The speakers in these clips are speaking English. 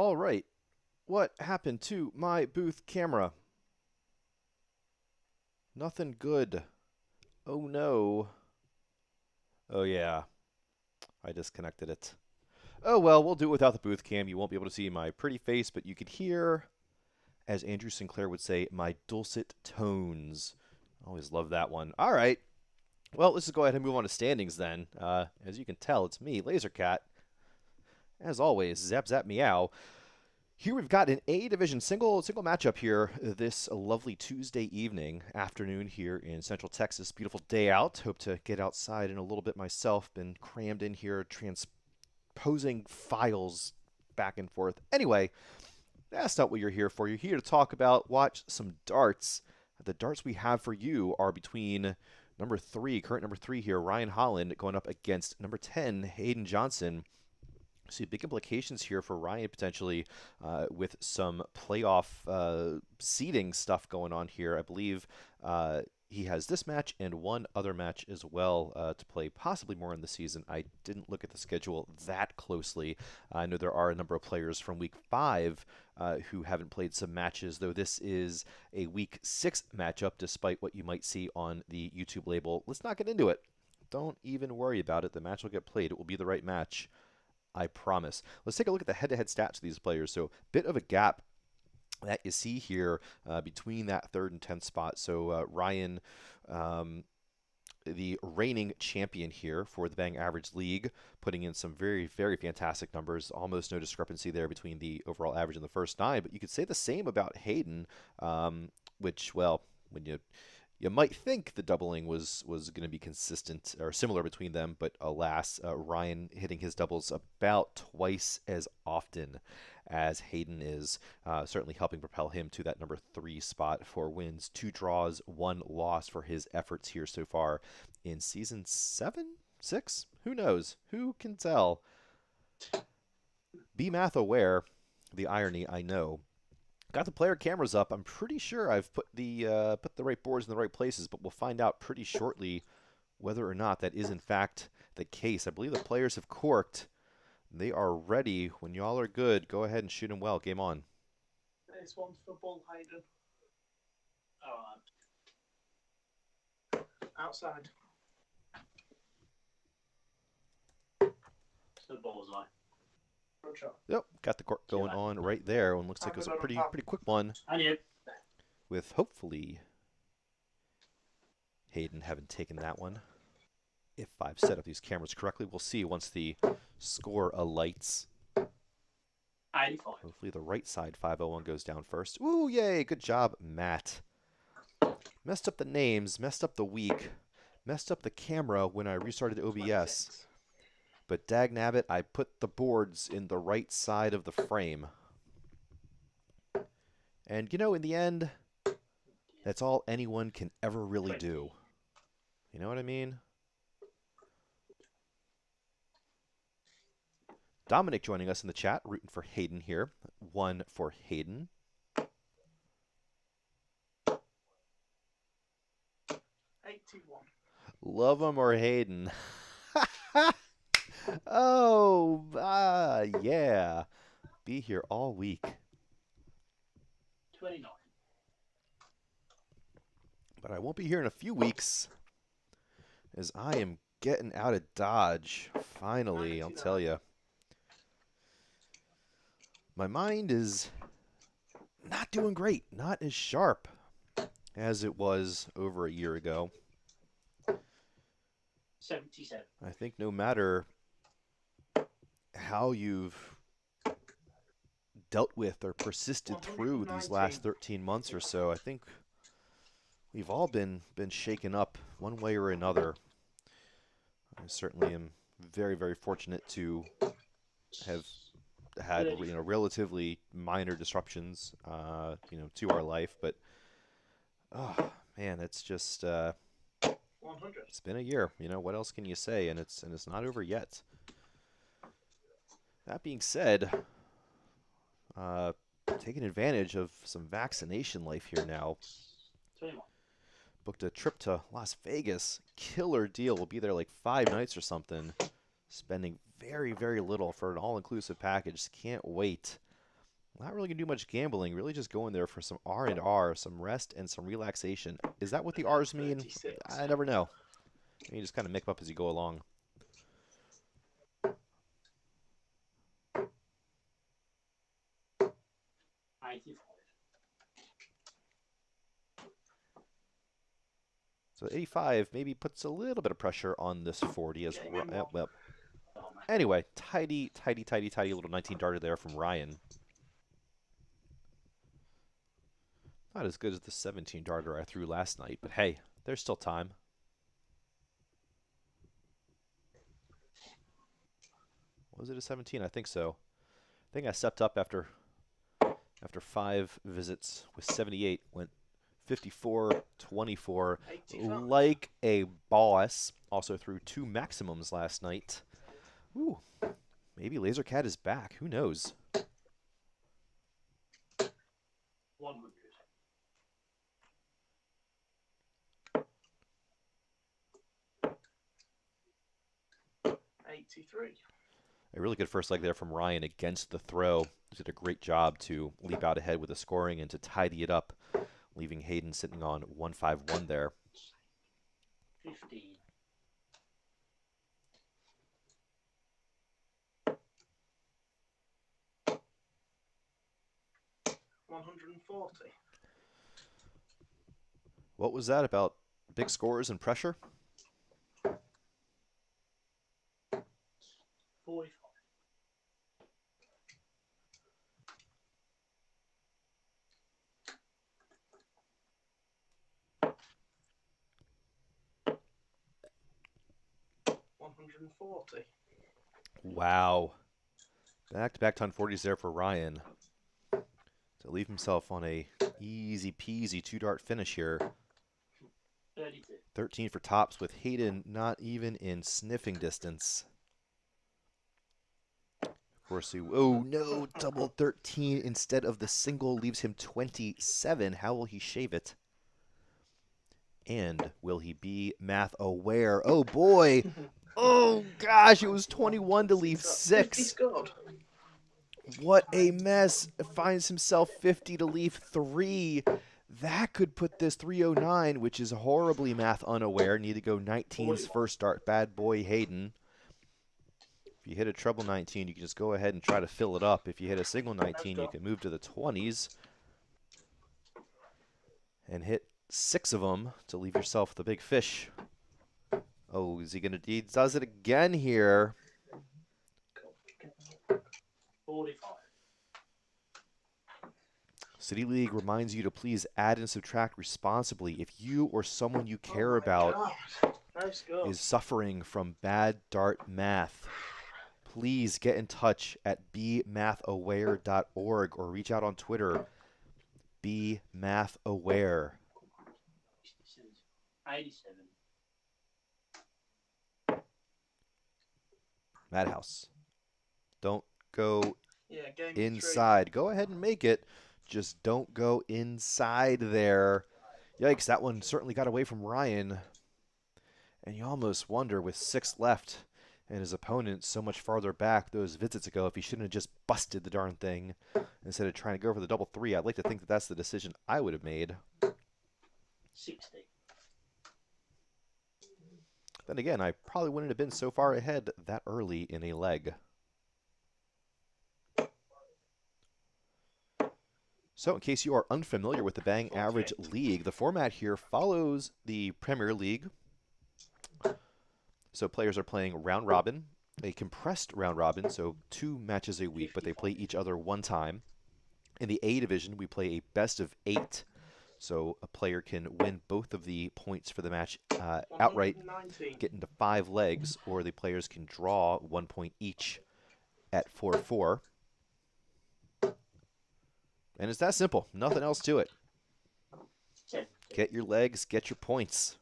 All right. What happened to my booth camera? Nothing good. Oh no. Oh yeah, I disconnected it. Oh well, we'll do it without the booth cam. You won't be able to see my pretty face, but you could hear, as Andrew Sinclair would say, my dulcet tones. Always love that one. All right. Well, let's just go ahead and move on to standings then. As you can tell, it's me, Lasercat. As always, zap zap meow. Here we've got an A division single matchup here this lovely Tuesday afternoon here in Central Texas. Beautiful day out. Hope to get outside in a little bit myself. Been crammed in here transposing files back and forth. Anyway, that's not what you're here for. You're here to talk about, watch some darts. The darts we have for you are between current number 3 here, Ryan Holland, going up against number 10, Hayden Johnson. See big implications here for Ryan potentially with some playoff seeding stuff going on here. I believe he has this match and one other match as well to play, possibly more in the season. I didn't look at the schedule that closely. I know there are a number of players from Week 5 who haven't played some matches, though this is a Week 6 matchup, despite what you might see on the YouTube label. Let's not get into it. Don't even worry about it. The match will get played. It will be the right match. I promise. Let's take a look at the head-to-head stats of these players. So, bit of a gap that you see here between that 3rd and 10th spot. So, Ryan, the reigning champion here for the Bang Average League, putting in some very, very fantastic numbers. Almost no discrepancy there between the overall average and the first 9. But you could say the same about Hayden, which, well, when you might think the doubling was going to be consistent or similar between them, but alas, Ryan hitting his doubles about twice as often as Hayden is, certainly helping propel him to that number 3 spot. 4 wins, 2 draws, 1 loss for his efforts here so far in season 7, 6. Who knows? Who can tell? Be math aware. The irony, I know. Got the player cameras up. I'm pretty sure I've put the right boards in the right places, but we'll find out pretty shortly whether or not that is in fact the case. I believe the players have corked. They are ready. When y'all are good, go ahead and shoot them well. Game on. This one's for Bull Hayden. Outside. It's the bullseye. Yep, got the cork going on right there. One looks like it was a pretty quick one. And you. With hopefully Hayden having taken that one. If I've set up these cameras correctly, we'll see once the score alights. 85. Hopefully the right side 501 goes down first. Ooh, yay, good job, Matt. Messed up the names, messed up the week, messed up the camera when I restarted OBS. But dagnabbit, I put the boards in the right side of the frame. And, you know, in the end, that's all anyone can ever really do. You know what I mean? Dominic joining us in the chat, rooting for Hayden here. 1 for Hayden. 81. Love him or Hayden? Oh, yeah. Be here all week. 29. But I won't be here in a few weeks, as I am getting out of Dodge. Finally, I'll tell you. My mind is not doing great, not as sharp as it was over a year ago. 77. I think no matter how you've dealt with or persisted through these last 13 months or so, I think we've all been shaken up one way or another. I certainly am very, very fortunate to have had relatively minor disruptions to our life, but oh man, it's just 100. it's been a year. What else can you say? And it's not over yet. That being said, taking advantage of some vaccination life here now. 21. Booked a trip to Las Vegas. Killer deal. We'll be there like 5 nights or something. Spending very, very little for an all-inclusive package. Can't wait. Not really going to do much gambling. Really just going there for some R&R, some rest and some relaxation. Is that what the R's mean? 36. I never know. You just kind of make them up as you go along. So 85 maybe puts a little bit of pressure on this 40 as well. Anyway, tidy little 19 darter there from Ryan. Not as good as the 17 darter I threw last night, but hey, there's still time. Was it a 17? I think so. I think I stepped up after 5 visits with 78. Went 54, 24, 85. like a boss. Also threw 2 maximums last night. Ooh, maybe Lasercat is back. Who knows? 100. 83. A really good first leg there from Ryan against the throw. He did a great job to leap out ahead with the scoring and to tidy it up, leaving Hayden sitting on 151 there. 15. 140. What was that about big scores and pressure? 45. 140. Wow. Back-to-back ton 40s there for Ryan to leave himself on a easy peasy 2-dart finish here. 32. 13 for tops with Hayden not even in sniffing distance. Of course, oh no, double 13 instead of the single leaves him 27. How will he shave it? And will he be math aware? Oh boy. Oh gosh, it was 21 to leave 50 6. scored. What a mess. Finds himself 50 to leave 3. That could put this 309, which is horribly math unaware. Need to go 19's first start. Bad boy Hayden. If you hit a treble 19, you can just go ahead and try to fill it up. If you hit a single 19, you can move to the 20s and hit 6 of them to leave yourself the big fish. Oh, is he going to? He does it again here. 45. City League reminds you to please add and subtract responsibly. If you or someone you care about Nice score. is suffering from bad dart math, please get in touch at bemathaware.org or reach out on Twitter, bemathaware. 87. Madhouse. Don't go Yeah, game inside. Go ahead and make it. Just don't go inside there. Yikes, that one certainly got away from Ryan. And you almost wonder with 6 left and his opponent so much farther back those visits ago if he shouldn't have just busted the darn thing instead of trying to go for the double 3. I'd like to think that that's the decision I would have made. 60. Then again, I probably wouldn't have been so far ahead that early in a leg. So in case you are unfamiliar with the Bang Average League, the format here follows the Premier League. So players are playing round robin, a compressed round robin, so 2 matches a week, but they play each other 1 time. In the A division, we play a best of 8. So a player can win both of the points for the match outright, 119. get into 5 legs, or the players can draw 1 point each at 4-4. And it's that simple. Nothing else to it. 70. Get your legs, get your points.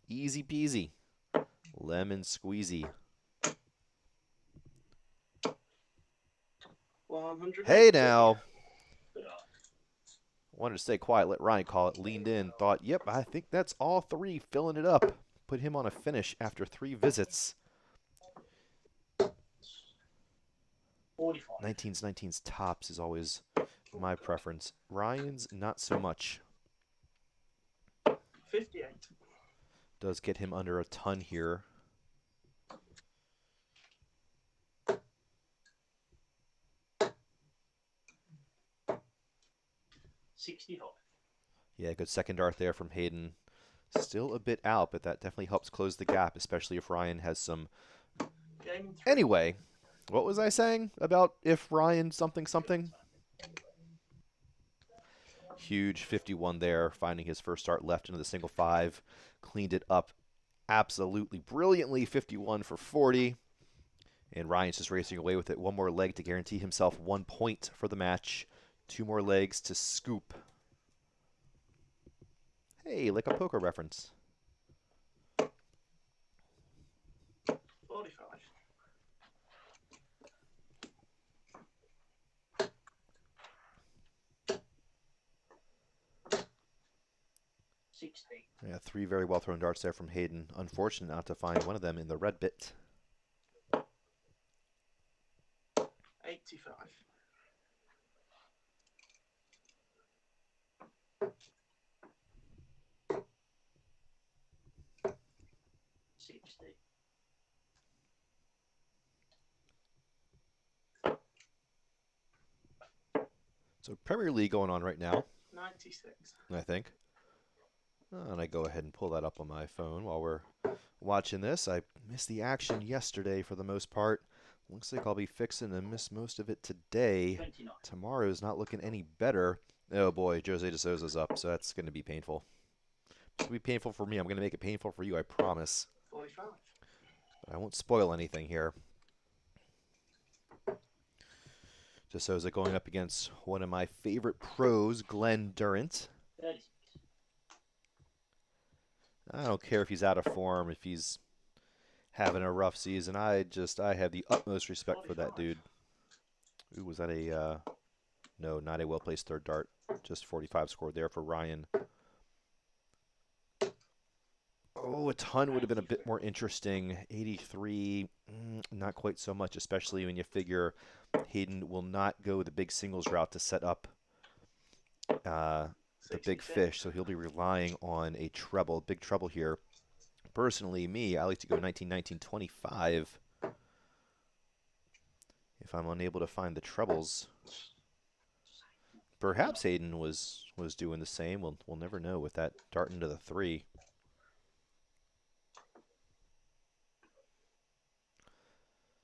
Easy peasy. Lemon squeezy. 100. Hey now. Wanted to stay quiet, let Ryan call it. Leaned in, thought, yep, I think that's all 3, filling it up. Put him on a finish after 3 visits. 45. 19's tops is always my preference. Ryan's not so much. 58. Does get him under a ton here. 65. Yeah, good second dart there from Hayden. Still a bit out, but that definitely helps close the gap, especially if Ryan has some... Game 3. Anyway, what was I saying about if Ryan something something? Huge 51 there, finding his first start left into the single five. Cleaned it up absolutely brilliantly, 51 for 40. And Ryan's just racing away with it. One more leg to guarantee himself 1 point for the match. 2 more legs to scoop. Hey, like a poker reference. 45. 60. Yeah, 3 very well thrown darts there from Hayden. Unfortunate not to find one of them in the red bit. 85. 60. So Premier League going on right now, 96. I think. And I go ahead and pull that up on my phone while we're watching this. I missed the action yesterday for the most part. Looks like I'll be fixing to miss most of it today. 29. Tomorrow's not looking any better. Oh boy, Jose de Souza's up, so that's going to be painful. It's going to be painful for me. I'm going to make it painful for you, I promise. 45. But I won't spoil anything here. De Souza going up against one of my favorite pros, Glenn Durant. 36. I don't care if he's out of form, if he's having a rough season. I have the utmost respect for that dude. Ooh, was that a, no, not a well-placed third dart. Just 45 scored there for Ryan. Oh, a ton would have been a bit more interesting. 83, not quite so much, especially when you figure Hayden will not go the big singles route to set up the big 66. fish, so he'll be relying on a treble, big treble here. Personally, I like to go 19, 19, 25 if I'm unable to find the trebles. Perhaps Hayden was doing the same. We'll never know with that dart into the 3.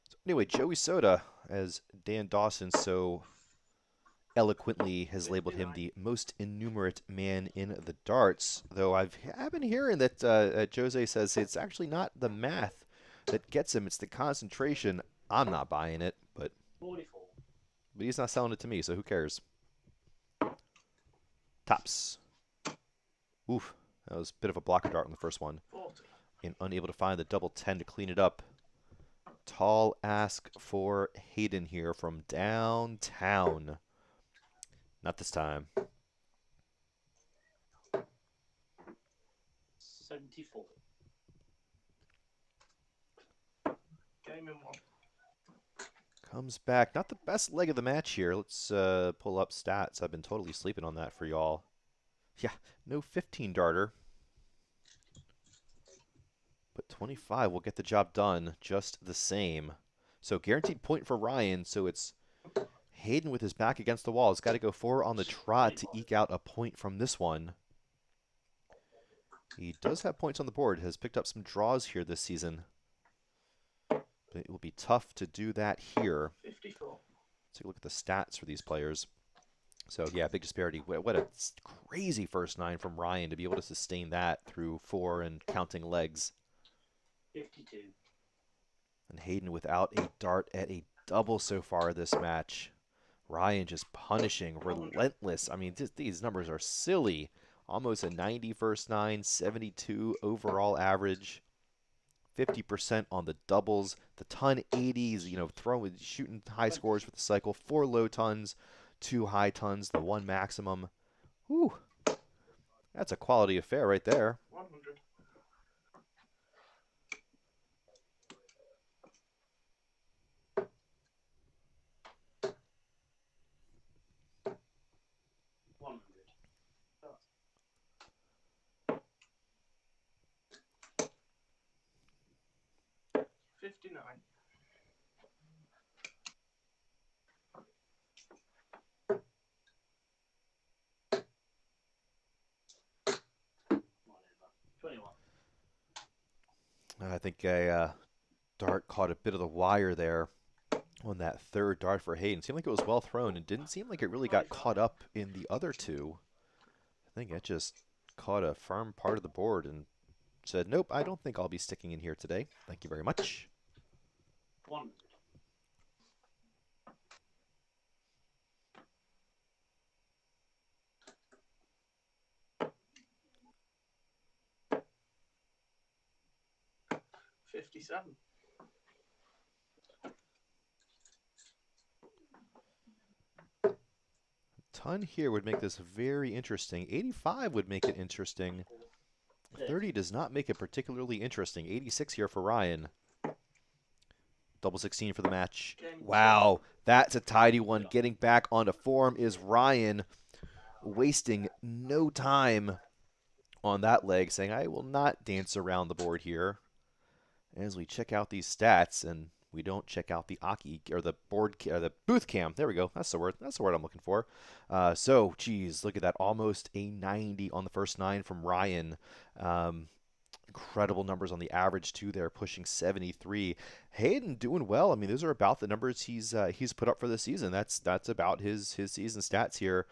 So anyway, Joey Soda, as Dan Dawson so eloquently has labeled him the most innumerate man in the darts, though I've been hearing that Jose says it's actually not the math that gets him, it's the concentration. I'm not buying it, but 44. he's not selling it to me, so who cares? Tops. Oof, that was a bit of a blocker dart on the first one. 40. And unable to find the double 10 to clean it up. Tall ask for Hayden here from downtown. Not this time. 74. Game in 1. Comes back. Not the best leg of the match here. Let's pull up stats. I've been totally sleeping on that for y'all. Yeah, no 15 darter. But 25 will get the job done just the same. So guaranteed point for Ryan. So it's Hayden with his back against the wall. Has got to go 4 on the trot to eke out a point from this one. He does have points on the board. Has picked up some draws here this season. But it will be tough to do that here. 54. Let's take a look at the stats for these players. So, yeah, big disparity. What a crazy first 9 from Ryan to be able to sustain that through 4 and counting legs. 52. And Hayden without a dart at a double so far this match. Ryan just punishing, relentless. I mean, these numbers are silly. Almost a 90 first 9, 72 overall average. 50% on the doubles. The ton 80s, shooting high scores for the cycle. 4 low tons, 2 high tons, the 1 maximum. Whew. That's a quality affair right there. 100. 60. 59. Whatever. 21. I think a dart caught a bit of the wire there on that third dart for Hayden. Seemed like it was well thrown and didn't seem like it really got caught up in the other two. I think it just caught a firm part of the board and said, nope, I don't think I'll be sticking in here today. Thank you very much. 100. $57. Ton here would make this very interesting. 85 would make it interesting. 30 does not make it particularly interesting. 86 here for Ryan. Double 16 for the match. Wow, that's a tidy one. Getting back onto form is Ryan, wasting no time on that leg, saying, I will not dance around the board here. As we check out these stats, and we don't check out the Aki or the board or the booth cam. There we go. That's the word. That's the word I'm looking for. So, geez, look at that. Almost a 90 on the first 9 from Ryan. Incredible numbers on the average too. There, pushing 73. Hayden doing well. I mean, those are about the numbers he's put up for the season. That's about his season stats here.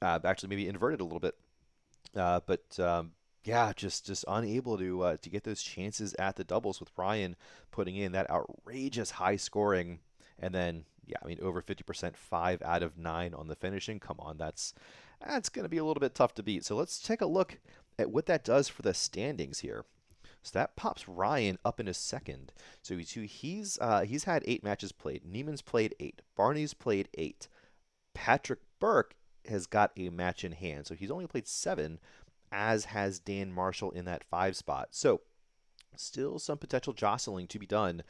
Actually, maybe inverted a little bit. Yeah, just unable to get those chances at the doubles with Ryan putting in that outrageous high scoring, and then yeah, I mean over 50%, 5 out of 9 on the finishing. Come on, that's going to be a little bit tough to beat. So let's take a look at what that does for the standings here. So that pops Ryan up in a second. So he's had 8 matches played. Neiman's played 8. Barney's played 8. Patrick Burke has got a match in hand, so he's only played 7. As has Dan Marshall in that 5 spot. So still some potential jostling to be done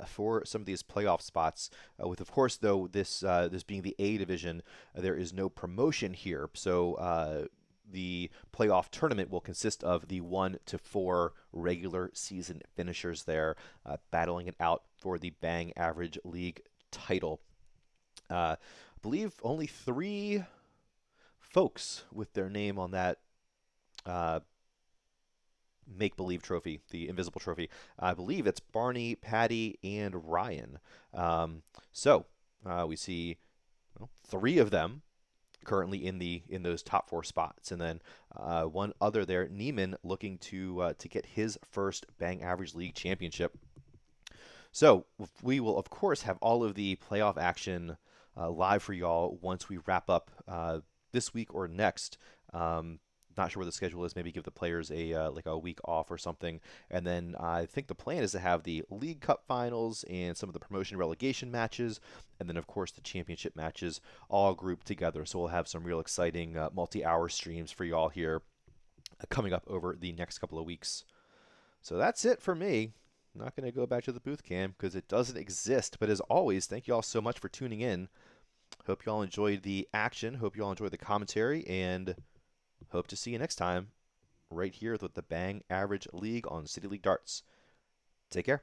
for some of these playoff spots. With, of course, though, this being the A division, there is no promotion here. So the playoff tournament will consist of the 1 to 4 regular season finishers there, battling it out for the Bang Average League title. I believe only 3 folks with their name on that make-believe trophy, the invisible trophy. I believe it's Barney, Patty, and Ryan. We see 3 of them currently in those top 4 spots, and then 1 other there, Neiman, looking to get his first Bang Average League championship. So we will of course have all of the playoff action live for y'all once we wrap up this week or next. Not sure what the schedule is. Maybe give the players like a week off or something. And then I think the plan is to have the League Cup finals and some of the promotion relegation matches, and then of course the championship matches all grouped together. So we'll have some real exciting multi-hour streams for y'all here coming up over the next couple of weeks. So that's it for me. I'm not going to go back to the booth cam because it doesn't exist. But as always, thank you all so much for tuning in. Hope you all enjoyed the action. Hope you all enjoyed the commentary, and hope to see you next time right here with the Bang Average League on City League Darts. Take care.